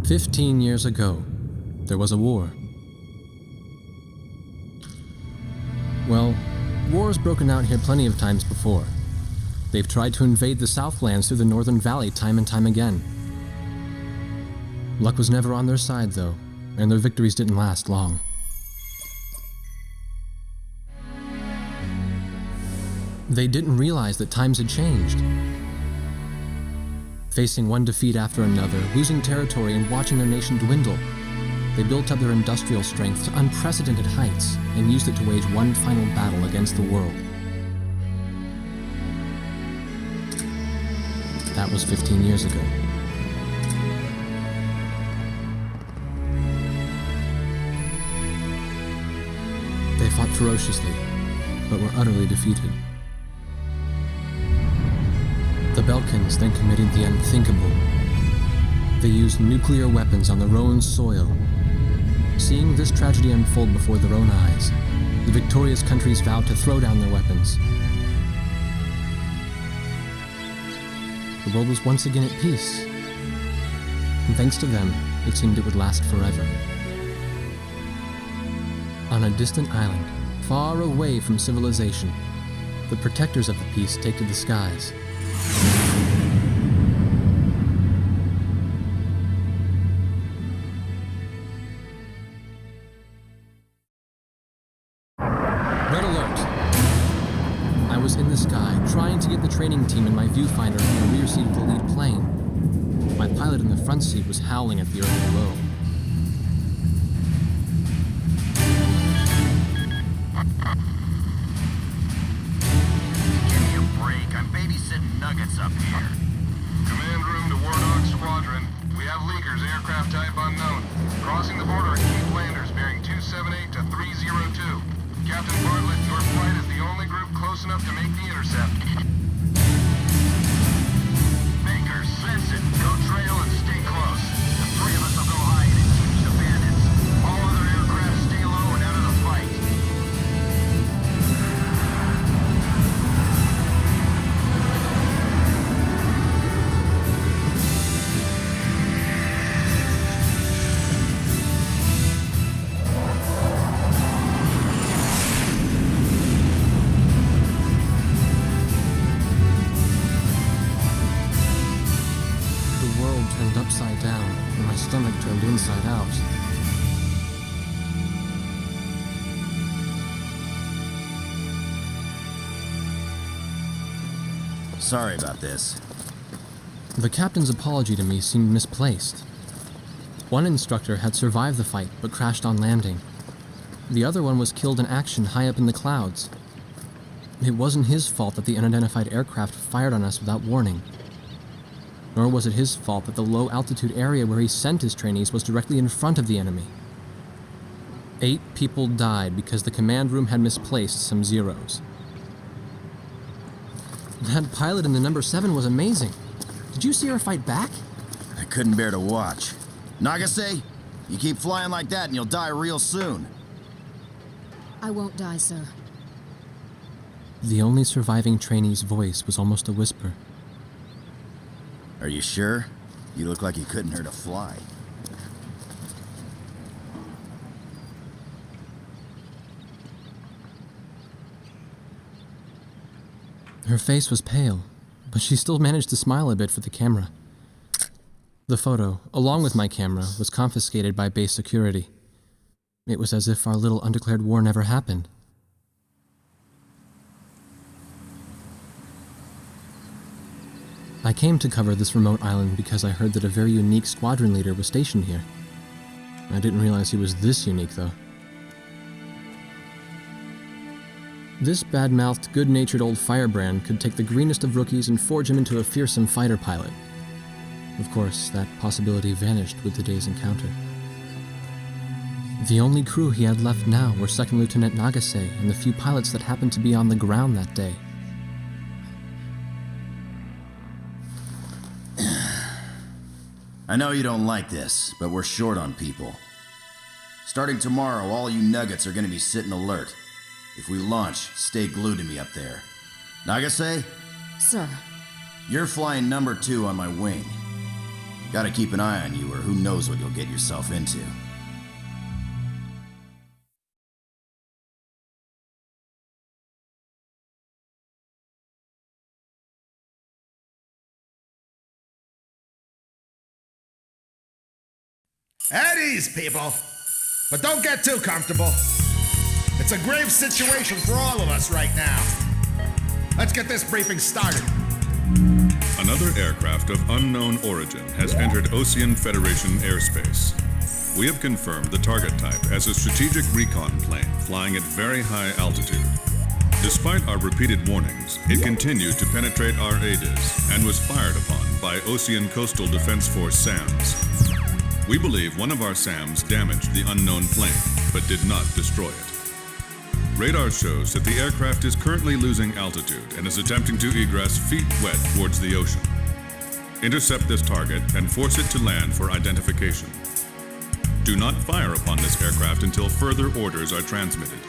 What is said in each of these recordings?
15 years ago, there was a war. Well, war's broken out here plenty of times before. They've tried to invade the Southlands through the Northern Valley time and time again. Luck was never on their side, though, and their victories didn't last long. They didn't realize that times had changed. Facing one defeat after another, losing territory and watching their nation dwindle, they built up their industrial strength to unprecedented heights and used it to wage one final battle against the world. That was 15 years ago. They fought ferociously, but were utterly defeated. The Belkans then committed the unthinkable. They used nuclear weapons on their own soil. Seeing this tragedy unfold before their own eyes, the victorious countries vowed to throw down their weapons. The world was once again at peace, and thanks to them, it seemed it would last forever. On a distant island, far away from civilization, the protectors of the peace take to the skies. Red alert! I was in the sky, trying to get the training team in my viewfinder from the rear seat of the lead plane. My pilot in the front seat was howling at the earth below. Give me a break. I'm babysitting nuggets up here. Command room to Wardog Squadron. We have leakers, aircraft type unknown. Crossing the border at Cape Landers, bearing 278 to 302. Captain Bartlett, your flight is the only group close enough to make the intercept. Baker, sense it. Go trail and stay close. The three of us will go hide and teach the bandits. All other aircraft stay low and out of the fight. Upside down, and my stomach turned inside out. Sorry about this. The captain's apology to me seemed misplaced. One instructor had survived the fight but crashed on landing. The other one was killed in action high up in the clouds. It wasn't his fault that the unidentified aircraft fired on us without warning. Nor was it his fault that the low-altitude area where he sent his trainees was directly in front of the enemy. 8 people died because the command room had misplaced some zeros. That pilot in the number 7 was amazing. Did you see her fight back? I couldn't bear to watch. Nagase, you keep flying like that and you'll die real soon. I won't die, sir. The only surviving trainee's voice was almost a whisper. Are you sure? You look like you couldn't hurt a fly. Her face was pale, but she still managed to smile a bit for the camera. The photo, along with my camera, was confiscated by base security. It was as if our little undeclared war never happened. I came to cover this remote island because I heard that a very unique squadron leader was stationed here. I didn't realize he was this unique, though. This bad-mouthed, good-natured old firebrand could take the greenest of rookies and forge him into a fearsome fighter pilot. Of course, that possibility vanished with the day's encounter. The only crew he had left now were Second Lieutenant Nagase and the few pilots that happened to be on the ground that day. I know you don't like this, but we're short on people. Starting tomorrow, all you nuggets are gonna be sitting alert. If we launch, stay glued to me up there. Nagase? Sir. You're flying number 2 on my wing. Gotta keep an eye on you, or who knows what you'll get yourself into. At ease, people. But don't get too comfortable. It's a grave situation for all of us right now. Let's get this briefing started. Another aircraft of unknown origin has entered Ocean Federation airspace. We have confirmed the target type as a strategic recon plane flying at very high altitude. Despite our repeated warnings, it continued to penetrate our ADIS and was fired upon by Ocean Coastal Defense Force SAMs. We believe one of our SAMs damaged the unknown plane, but did not destroy it. Radar shows that the aircraft is currently losing altitude and is attempting to egress feet wet towards the ocean. Intercept this target and force it to land for identification. Do not fire upon this aircraft until further orders are transmitted.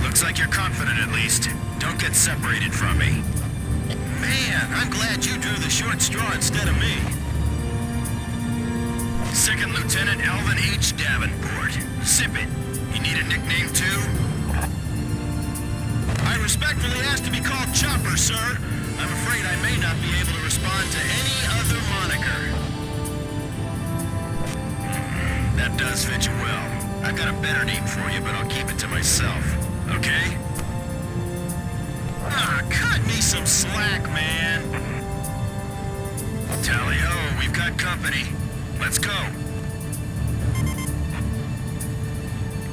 Looks like you're confident at least. Don't get separated from me. Man, I'm glad you drew the short straw instead of me. Second Lieutenant Alvin H. Davenport. Sip it. You need a nickname too? I respectfully ask to be called Chopper, sir. I'm afraid I may not be able to respond to any other moniker. That does fit you well. I've got a better name for you, but I'll keep it to myself. Okay? Ah, cut me some slack, man. Tally-ho, we've got company. Let's go.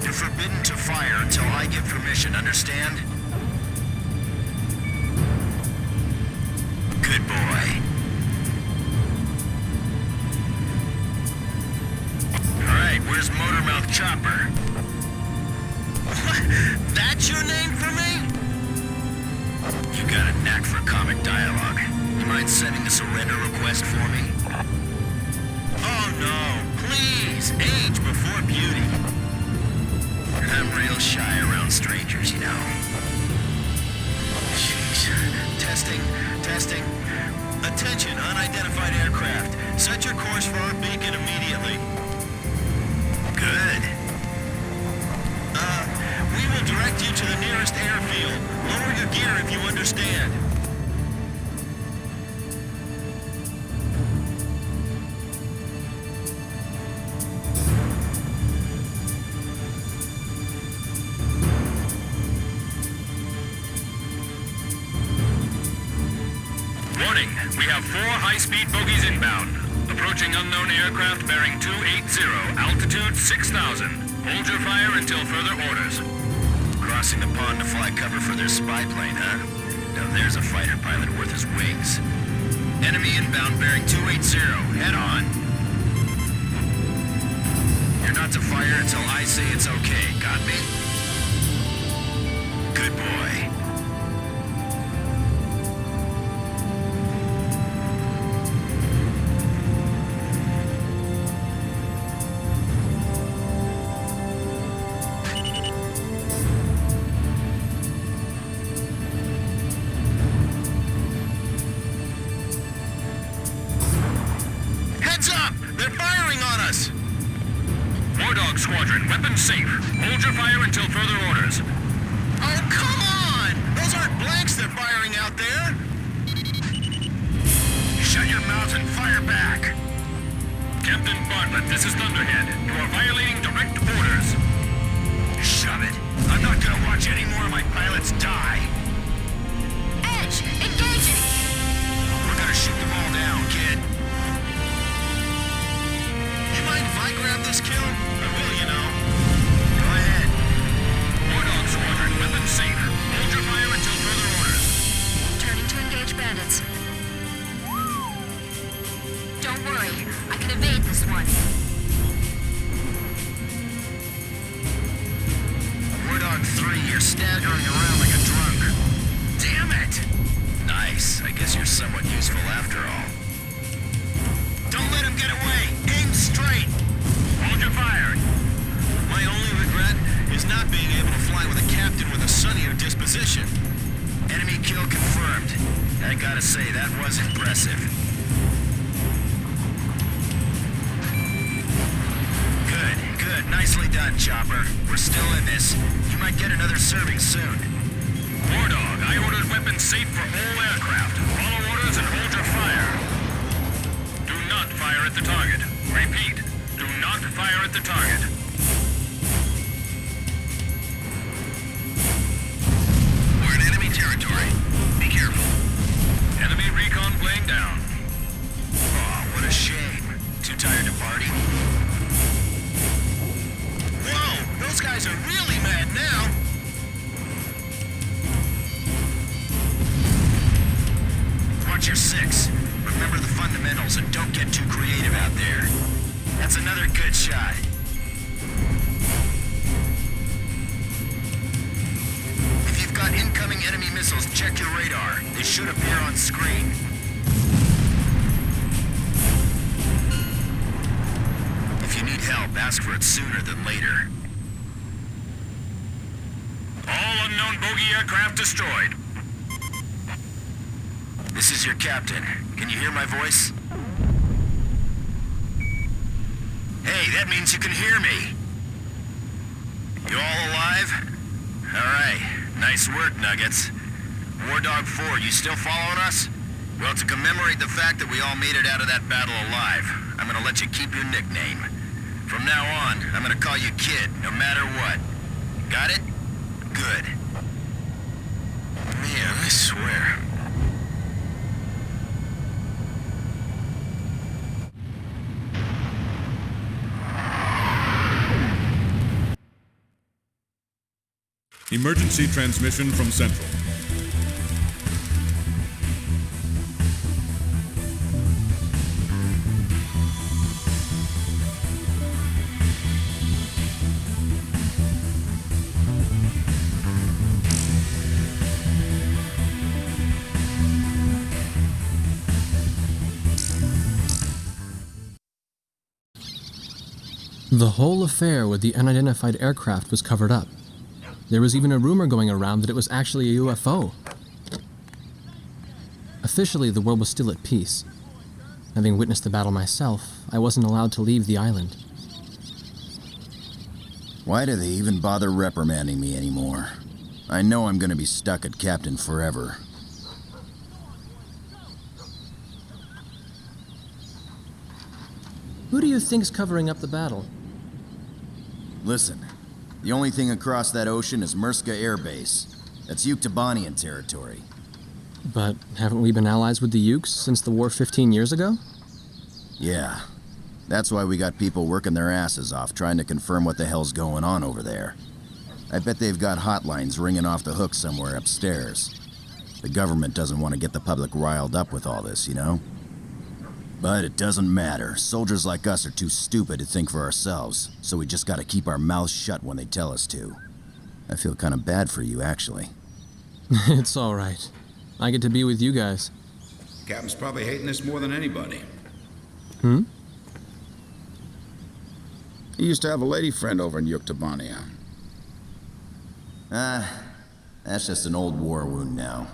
You're forbidden to fire until I give permission, understand? Good boy. Alright, where's Motormouth Chopper? That's your name for me? You got a knack for comic dialogue. You mind sending a surrender request for me? Oh no, please, age before beauty. I'm real shy around strangers, you know. Jeez. Testing. Attention, unidentified aircraft. Set your course for our beacon immediately. Good. We will direct you to the nearest airfield. Lower your gear if you understand. Warning, we have 4 high-speed bogies inbound. Approaching unknown aircraft bearing 280, altitude 6,000. Hold your fire until further orders. Crossing the pond to fly cover for their spy plane, huh? Now there's a fighter pilot worth his wings. Enemy inbound bearing 280. Head on. You're not to fire until I say it's okay. Got me? Good boy. Squadron, weapons safe. Hold your fire until further orders. Oh, come on! Those aren't blanks they're firing out there! Shut your mouth and fire back. Captain Bartlett, this is Thunderhead. You are violating direct orders. Shove it. I'm not gonna watch any more of my pilots die. Edge, engaging! We're gonna shoot them all down, kid. You mind if I grab this kill? I will, you know. Go ahead. Warthog Squadron, weapons safe. Hold your fire until further orders. Turning to engage bandits. Don't worry, I can evade this one. Warthog 3, you're staggering around like a drunk. Damn it! Nice. I guess you're somewhat useful after all. Don't let him get away! Aim straight! Hold your fire! My only regret is not being able to fly with a captain with a sunnier disposition. Enemy kill confirmed. I gotta say, that was impressive. Good. Nicely done, Chopper. We're still in this. You might get another serving soon. Wardog, I ordered weapons safe for all aircraft. Follow orders and hold your fire. Do not fire at the target. Repeat, do not fire at the target. We're in enemy territory. Be careful. Enemy recon plane down. Oh, what a shame. Too tired to party? Whoa! Those guys are really mad now! Watch your six. Remember the fundamentals and don't get too creative out there. That's another good shot. If you've got incoming enemy missiles, check your radar. They should appear on screen. If you need help, ask for it sooner than later. All unknown bogey aircraft destroyed. This is your captain. Can you hear my voice? Hey, that means you can hear me. You all alive? All right. Nice work, Nuggets. Wardog 4, you still following us? Well, to commemorate the fact that we all made it out of that battle alive, I'm gonna let you keep your nickname. From now on, I'm gonna call you Kid, no matter what. Got it? Good. Man, I swear. Emergency transmission from Central. The whole affair with the unidentified aircraft was covered up. There was even a rumor going around that it was actually a UFO. Officially, the world was still at peace. Having witnessed the battle myself, I wasn't allowed to leave the island. Why do they even bother reprimanding me anymore? I know I'm gonna be stuck at Captain forever. Who do you think's covering up the battle? Listen, the only thing across that ocean is Murska Air Base. That's Yuktobanian territory. But haven't we been allies with the Ukes since the war 15 years ago? Yeah. That's why we got people working their asses off trying to confirm what the hell's going on over there. I bet they've got hotlines ringing off the hook somewhere upstairs. The government doesn't want to get the public riled up with all this, you know? But it doesn't matter. Soldiers like us are too stupid to think for ourselves, so we just gotta keep our mouths shut when they tell us to. I feel kind of bad for you, actually. It's all right. I get to be with you guys. Captain's probably hating this more than anybody. Hmm? He used to have a lady friend over in Yuktobania. That's just an old war wound now.